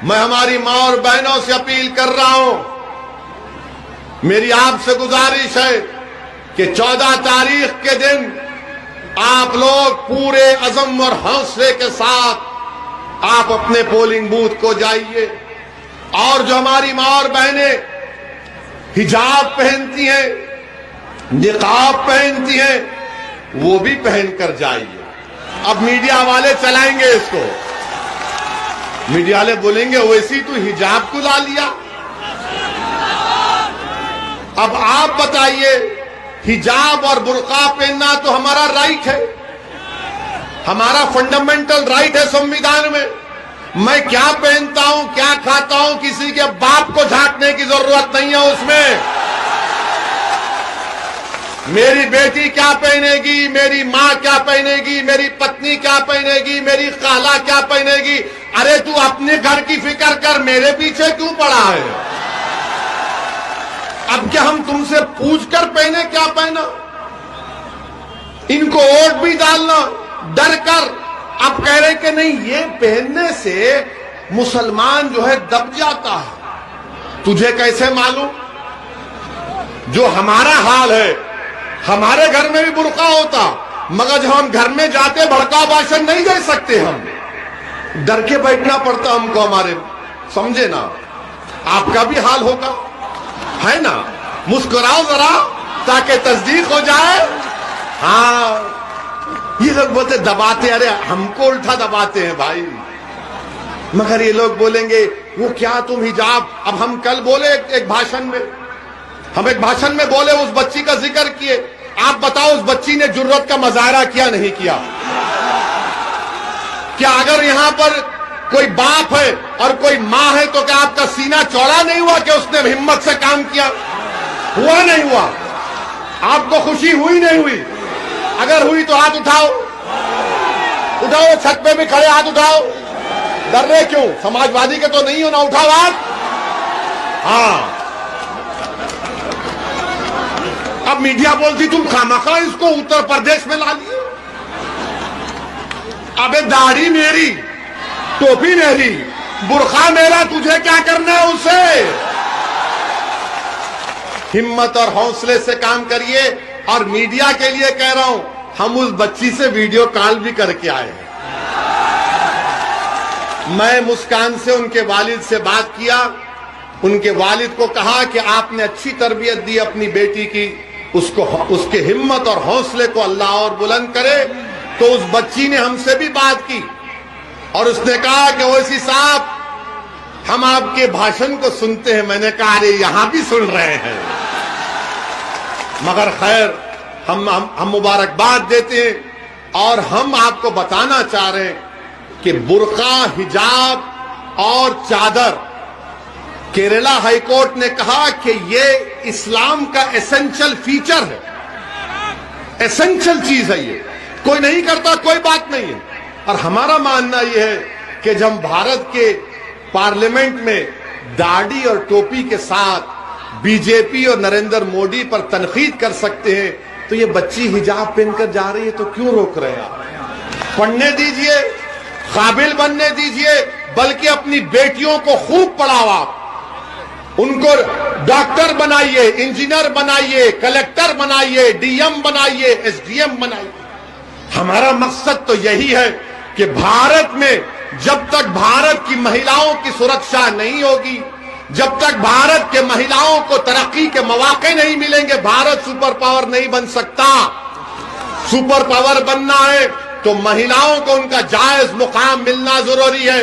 میں ہماری ماں اور بہنوں سے اپیل کر رہا ہوں، میری آپ سے گزارش ہے کہ 14 تاریخ کے دن آپ لوگ پورے عزم اور حوصلے کے ساتھ آپ اپنے پولنگ بوتھ کو جائیے، اور جو ہماری ماں اور بہنیں حجاب پہنتی ہیں، نقاب پہنتی ہیں، وہ بھی پہن کر جائیے۔ اب میڈیا والے چلائیں گے اس کو، میڈیا والے بولیں گے ویسی تو حجاب کو لا لیا۔ اب آپ بتائیے، حجاب اور برقع پہننا تو ہمارا رائٹ ہے، ہمارا فنڈامنٹل رائٹ ہے سنویدھان میں۔ میں کیا پہنتا ہوں، کیا کھاتا ہوں، کسی کے باپ کو جھانکنے کی ضرورت نہیں ہے اس میں۔ میری بیٹی کیا پہنے گی، میری ماں کیا پہنے گی، میری پتنی کیا پہنے گی، میری خالہ کیا پہنے گی، ارے تو اپنے گھر کی فکر کر، میرے پیچھے کیوں پڑا ہے؟ اب کیا ہم تم سے پوچھ کر پہنے کیا پہنا؟ ان کو ووٹ بھی ڈالنا ڈر کر، اب کہہ رہے کہ نہیں یہ پہننے سے مسلمان جو ہے دب جاتا ہے۔ تجھے کیسے معلوم؟ جو ہمارا حال ہے، ہمارے گھر میں بھی برقع ہوتا، مگر جب ہم گھر میں جاتے بھڑکا بھاشن نہیں دے سکتے، ہم ڈر کے بیٹھنا پڑتا ہم کو، ہمارے سمجھے نا؟ آپ کا بھی حال ہوگا، ہے نا؟ مسکراؤ ذرا تاکہ تصدیق ہو جائے۔ ہاں، یہ لوگ بولتے دباتے، ارے ہم کو الٹا دباتے ہیں بھائی، مگر یہ لوگ بولیں گے وہ کیا تم حجاب۔ اب ہم کل بولے ایک بھاشن میں، ہم ایک بھاشن میں بولے، اس بچی کا ذکر کیے، آپ بتاؤ اس بچی نے جرت کا مظاہرہ کیا نہیں کیا؟ کیا اگر یہاں پر کوئی باپ ہے اور کوئی ماں ہے تو کیا آپ کا سینہ چوڑا نہیں ہوا کہ اس نے ہمت سے کام کیا؟ ہوا نہیں ہوا؟ آپ کو خوشی ہوئی نہیں ہوئی؟ اگر ہوئی تو ہاتھ اٹھاؤ، اٹھاؤ، چھت پہ بھی کھڑے ہاتھ اٹھاؤ، ڈر رہے کیوں؟ سماجوادی کے تو نہیں ہو نا، اٹھاؤ ہاتھ۔ ہاں، اب میڈیا بولتی تم خامخواہ اس کو اتر پردیش میں لا لیے۔ ابے داڑھی میری، ٹوپی میری، برقع میرا، تجھے کیا کرنا ہے اسے؟ ہمت اور حوصلے سے کام کریے۔ اور میڈیا کے لیے کہہ رہا ہوں، ہم اس بچی سے ویڈیو کال بھی کر کے آئے ہیں۔ میں مسکان سے ان کے والد سے بات کیا، ان کے والد کو کہا کہ آپ نے اچھی تربیت دی اپنی بیٹی کی، اس کے ہمت اور حوصلے کو اللہ اور بلند کرے۔ تو اس بچی نے ہم سے بھی بات کی اور اس نے کہا کہ اویسی صاحب ہم آپ کے بھاشن کو سنتے ہیں۔ میں نے کہا ارے یہاں بھی سن رہے ہیں، مگر خیر ہم مبارکباد دیتے ہیں، اور ہم آپ کو بتانا چاہ رہے ہیں کہ برقع، حجاب اور چادر، کیرلا ہائی کورٹ نے کہا کہ یہ اسلام کا ایسنشل فیچر ہے، ایسنشل چیز ہے، یہ کوئی نہیں کرتا کوئی بات نہیں ہے۔ اور ہمارا ماننا یہ ہے کہ جب ہم بھارت کے پارلیمنٹ میں داڑھی اور ٹوپی کے ساتھ بی جے پی اور نریندر مودی پر تنقید کر سکتے ہیں، تو یہ بچی حجاب پہن کر جا رہی ہے تو کیوں روک رہے ہیں آپ؟ پڑھنے دیجئے، قابل بننے دیجئے، بلکہ اپنی بیٹیوں کو خوب پڑھاؤ، آپ ان کو ڈاکٹر بنائیے، انجینئر بنائیے، کلیکٹر بنائیے، ڈی ایم بنائیے، ایس ڈی ایم بنائیے۔ ہمارا مقصد تو یہی ہے کہ بھارت میں جب تک بھارت کی مہیلاؤں کی سرکشا نہیں ہوگی، جب تک بھارت کے مہیلاؤں کو ترقی کے مواقع نہیں ملیں گے، بھارت سپر پاور نہیں بن سکتا۔ سپر پاور بننا ہے تو مہیلاؤں کو ان کا جائز مقام ملنا ضروری ہے۔